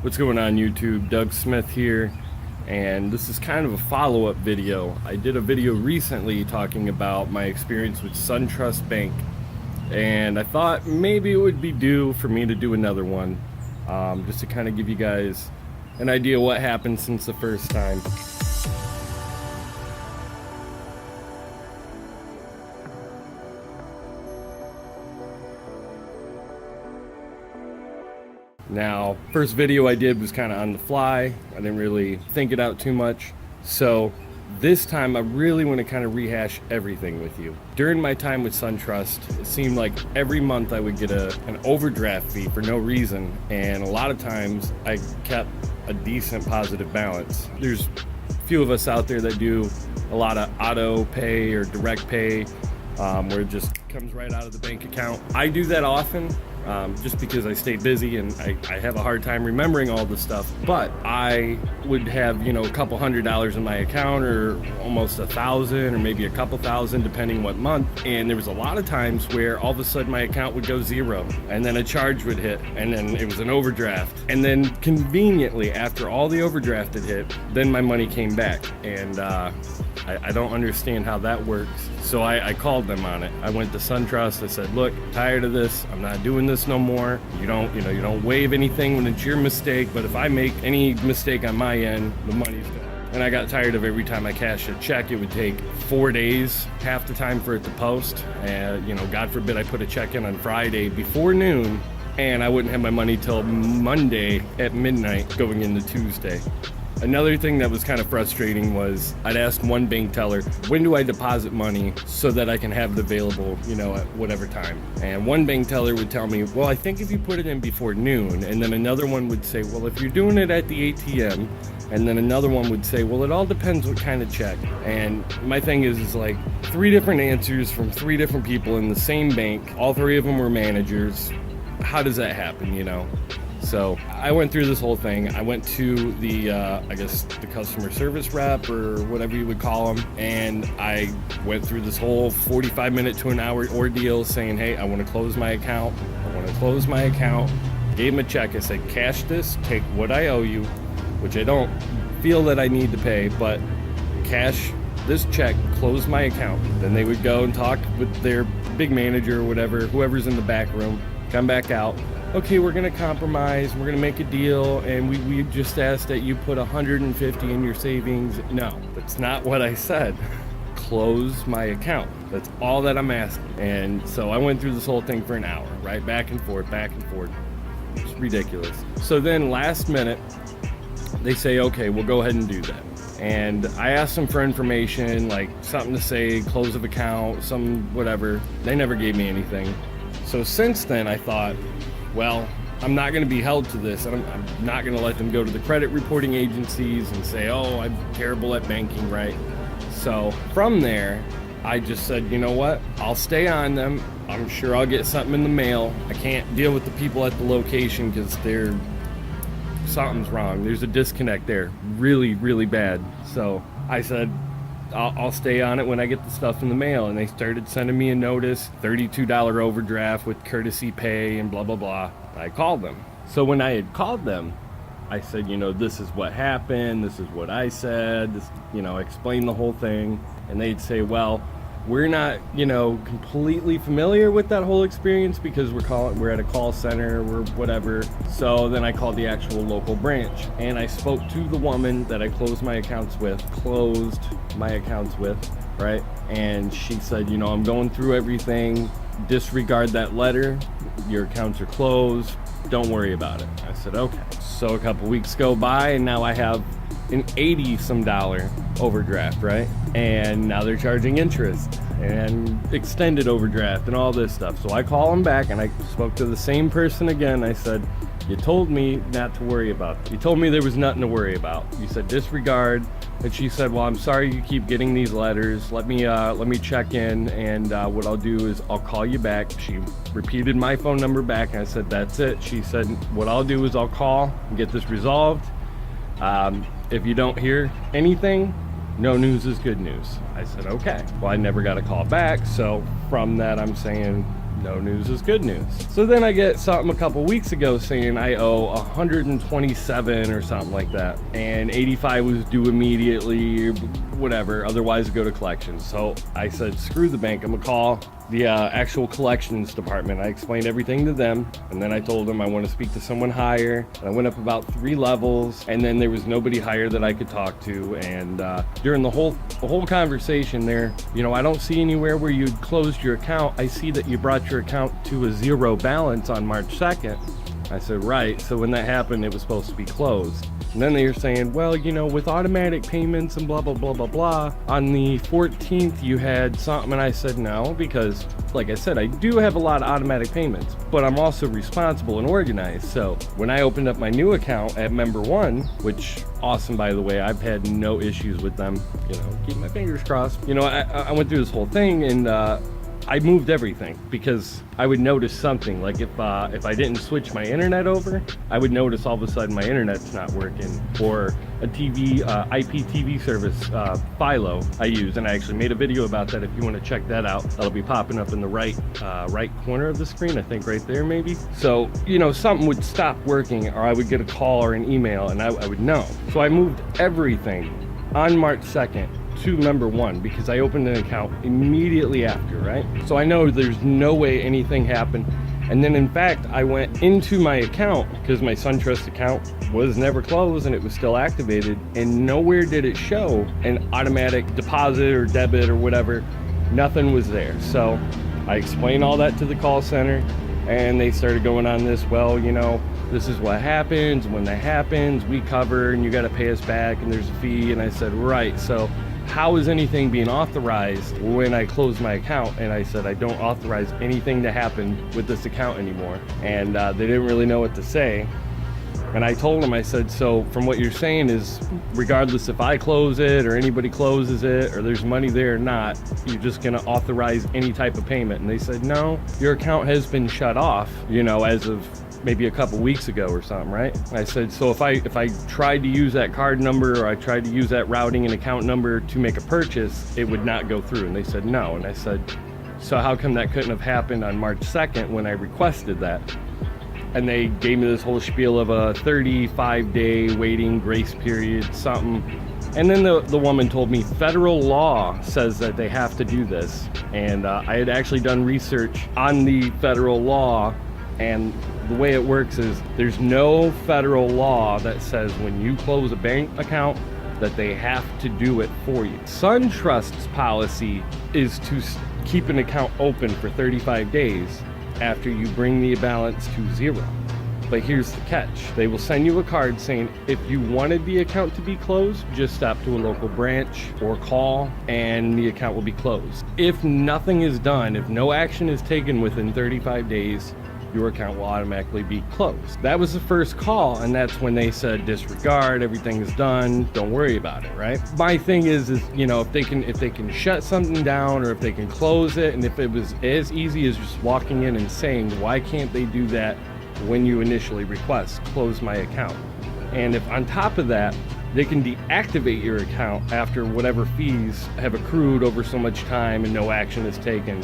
What's going on YouTube? Doug Smith here, and this is kind of a follow-up video. I did a video recently talking about my experience with Suntrust Bank, and I thought maybe it would be due for me to do another one, just to kind of give you guys an idea what happened since the first time. Now, first video I did was kind of on the fly. I didn't really think it out too much. So this time I really want to kind of rehash everything with you. During my time with Suntrust, it seemed like every month I would get an overdraft fee for no reason. And a lot of times I kept a decent positive balance. There's a few of us out there that do a lot of auto pay or direct pay, where it just comes right out of the bank account. I do that often. Just because I stay busy and I have a hard time remembering all the stuff. But I would have, a couple $100s in my account, or almost $1,000, or maybe a couple thousand, depending what month. And there was a lot of times where all of a sudden my account would go zero, and then a charge would hit, and then it was an overdraft. And then conveniently, after all the overdraft had hit, then my money came back. And I don't understand how that works. So I called them on it. I went to Suntrust. I said, look, tired of this. I'm not doing this no more. You don't waive anything when it's your mistake, but if I make any mistake on my end, the money's gone. And I got tired of every time I cashed a check, it would take 4 days, half the time for it to post. And, God forbid I put a check in on Friday before noon, and I wouldn't have my money till Monday at midnight going into Tuesday. Another thing that was kind of frustrating was I'd ask one bank teller, when do I deposit money so that I can have it available, at whatever time? And one bank teller would tell me, well, I think if you put it in before noon. And then another one would say, well, if you're doing it at the ATM. And then another one would say, well, it all depends what kind of check. And my thing is like 3 different answers from 3 different people in the same bank. All 3 of them were managers. How does that happen, So I went through this whole thing. I went to the, the customer service rep, or whatever you would call them. And I went through this whole 45-minute to an hour ordeal saying, hey, I want to close my account. Gave him a check. I said, cash this, take what I owe you, which I don't feel that I need to pay, but cash this check, close my account. Then they would go and talk with their big manager or whatever, whoever's in the back room, come back out. Okay, we're gonna compromise, we're gonna make a deal, and we just asked that you put 150 in your savings. No, that's not what I said. Close my account. That's all that I'm asking. And so I went through this whole thing for an hour, right? Back and forth. It's ridiculous. So then last minute, they say, okay, we'll go ahead and do that. And I asked them for information, like something to say, close of account, some whatever. They never gave me anything. So since then I thought, well, I'm not going to be held to this. I'm not going to let them go to the credit reporting agencies and say, oh, I'm terrible at banking, right? So from there, I just said, you know what? I'll stay on them. I'm sure I'll get something in the mail. I can't deal with the people at the location because something's wrong. There's a disconnect there, really, really bad. So I said, I'll stay on it when I get the stuff in the mail. And they started sending me a notice, $32 overdraft with courtesy pay and blah, blah, blah. I called them. So when I had called them, I said, this is what happened. This is what I said. This, explain the whole thing. And they'd say, well, we're not, completely familiar with that whole experience because we're at a call center, we're whatever. So then I called the actual local branch, and I spoke to the woman that I closed my accounts with, right? And she said, I'm going through everything. Disregard that letter. Your accounts are closed. Don't worry about it. I said, okay. So a couple weeks go by, and now I have an $80-some overdraft, right? And now they're charging interest and extended overdraft and all this stuff. So I call them back, and I spoke to the same person again. I said, you told me not to worry about it. You told me there was nothing to worry about. You said disregard. And she said, well, I'm sorry you keep getting these letters. Let me check in, and what I'll do is I'll call you back. She repeated my phone number back, and I said, that's it. She said, what I'll do is I'll call and get this resolved. If you don't hear anything, no news is good news. I said, okay. Well, I never got a call back. So from that, I'm saying, no news is good news. So then I get something a couple weeks ago saying I owe 127 or something like that, and 85 was due immediately, whatever, otherwise go to collections. So I said, screw the bank, I'm gonna call the actual collections department. I explained everything to them, and then I told them I want to speak to someone higher. And I went up about 3 levels, and then there was nobody higher that I could talk to. And during the whole conversation there, you know, I don't see anywhere where you'd closed your account. I see that you brought your account to a 0 balance on March 2nd. I said, right, so when that happened, it was supposed to be closed. And then they were saying, well, you know, with automatic payments and blah, blah, blah, blah, blah, on the 14th you had something. And I said, no, because like I said, I do have a lot of automatic payments, but I'm also responsible and organized. So when I opened up my new account at Member One, which awesome, by the way, I've had no issues with them, you know, keep my fingers crossed. You know, I went through this whole thing, and I moved everything because I would notice something. Like if I didn't switch my internet over, I would notice all of a sudden my internet's not working. Or a TV, IPTV service, Philo, I use, and I actually made a video about that. If you want to check that out, that'll be popping up in the right corner of the screen, I think right there maybe. So, you know, something would stop working, or I would get a call or an email, and I would know. So I moved everything on March 2nd to Member One because I opened an account immediately after, right? So I know there's no way anything happened. And then in fact, I went into my account because my Suntrust account was never closed and it was still activated, and nowhere did it show an automatic deposit or debit or whatever. Nothing was there. So I explained all that to the call center, and they started going on this, well, you know, this is what happens. When that happens, we cover, and you got to pay us back, and there's a fee. And I said, right, so how is anything being authorized when I close my account? And I said, I don't authorize anything to happen with this account anymore. And they didn't really know what to say. And I told them, I said, so from what you're saying is, regardless if I close it or anybody closes it or there's money there or not, you're just gonna authorize any type of payment? And they said, no, your account has been shut off, you know, as of maybe a couple weeks ago or something, right? I said, so if I tried to use that card number, or I tried to use that routing and account number to make a purchase, it would not go through. And they said no. And I said, so how come that couldn't have happened on March 2nd when I requested that? And they gave me this whole spiel of a 35-day waiting grace period, something. And then the woman told me federal law says that they have to do this. And I had actually done research on the federal law, and the way it works is there's no federal law that says when you close a bank account that they have to do it for you. Suntrust's policy is to keep an account open for 35 days after you bring the balance to 0. But here's the catch. They will send you a card saying if you wanted the account to be closed, just stop to a local branch or call and the account will be closed. If nothing is done, if no action is taken within 35 days, your account will automatically be closed. That was the first call, and that's when they said disregard, everything is done, don't worry about it, right? My thing is you know, if they can shut something down, or if they can close it, and if it was as easy as just walking in and saying, why can't they do that when you initially request close my account? And if on top of that they can deactivate your account after whatever fees have accrued over so much time and no action is taken,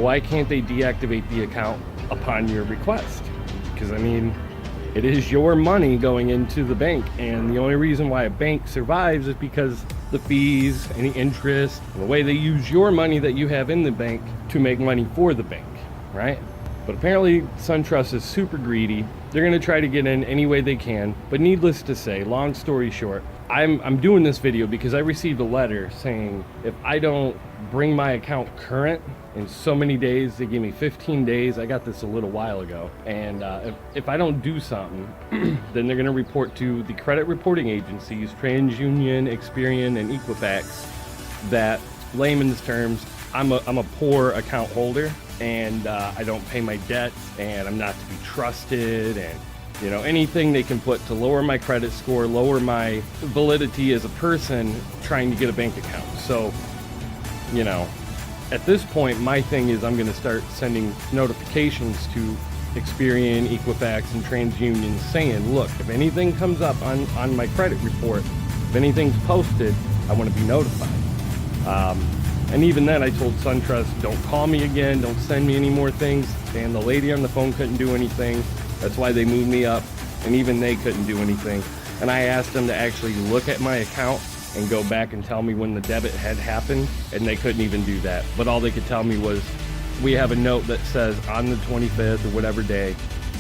why can't they deactivate the account upon your request? Because I mean, it is your money going into the bank, and the only reason why a bank survives is because the fees, any interest, and the way they use your money that you have in the bank to make money for the bank, right? But apparently Suntrust is super greedy. They're gonna try to get in any way they can. But needless to say, long story short, I'm doing this video because I received a letter saying if I don't bring my account current in so many days, they give me 15 days. I got this a little while ago. And if I don't do something, then they're gonna report to the credit reporting agencies, TransUnion, Experian, and Equifax, that layman's terms, I'm a poor account holder, and I don't pay my debts, and I'm not to be trusted, and you know, anything they can put to lower my credit score, lower my validity as a person trying to get a bank account. So, you know, at this point, my thing is I'm going to start sending notifications to Experian, Equifax, and TransUnion saying, look, if anything comes up on my credit report, if anything's posted, I want to be notified. And even then I told Suntrust, don't call me again, don't send me any more things. And the lady on the phone couldn't do anything. That's why they moved me up, and even they couldn't do anything. And I asked them to actually look at my account and go back and tell me when the debit had happened, and they couldn't even do that. But all they could tell me was, we have a note that says on the 25th or whatever day,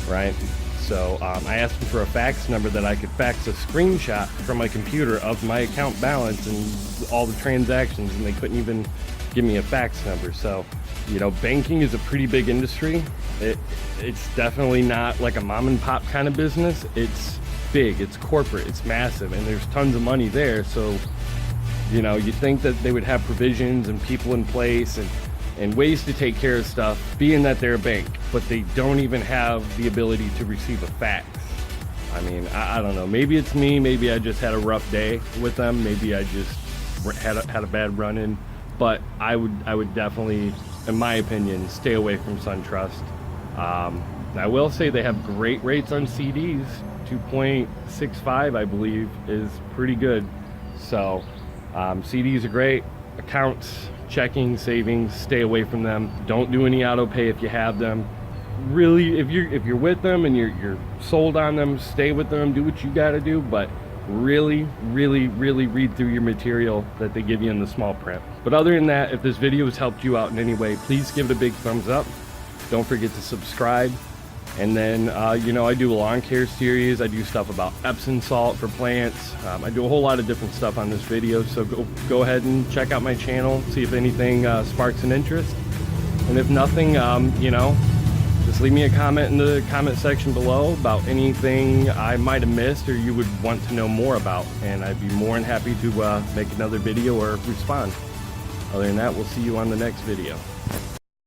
right? So I asked them for a fax number that I could fax a screenshot from my computer of my account balance and all the transactions, and they couldn't even give me a fax number. So, you know, banking is a pretty big industry. It's definitely not like a mom and pop kind of business. It's big, it's corporate, it's massive, and there's tons of money there. So, you know, you think that they would have provisions and people in place and ways to take care of stuff, being that they're a bank, but they don't even have the ability to receive a fax. I mean, I don't know, maybe it's me, maybe I just had a rough day with them, maybe I just had a bad run-in, but I would definitely, in my opinion, stay away from Suntrust. I will say they have great rates on CDs. 2.65, I believe, is pretty good. So CDs are great. Accounts, checking, savings, stay away from them. Don't do any auto pay if you have them. Really, if you're with them and you're sold on them, stay with them, do what you got to do, but really read through your material that they give you in the small print. But other than that, if this video has helped you out in any way, please give it a big thumbs up. Don't forget to subscribe. And then, you know, I do a lawn care series. I do stuff about Epsom salt for plants. I do a whole lot of different stuff on this video. So go ahead and check out my channel, see if anything sparks an interest. And if nothing, you know, just leave me a comment in the comment section below about anything I might have missed or you would want to know more about. And I'd be more than happy to make another video or respond. Other than that, we'll see you on the next video.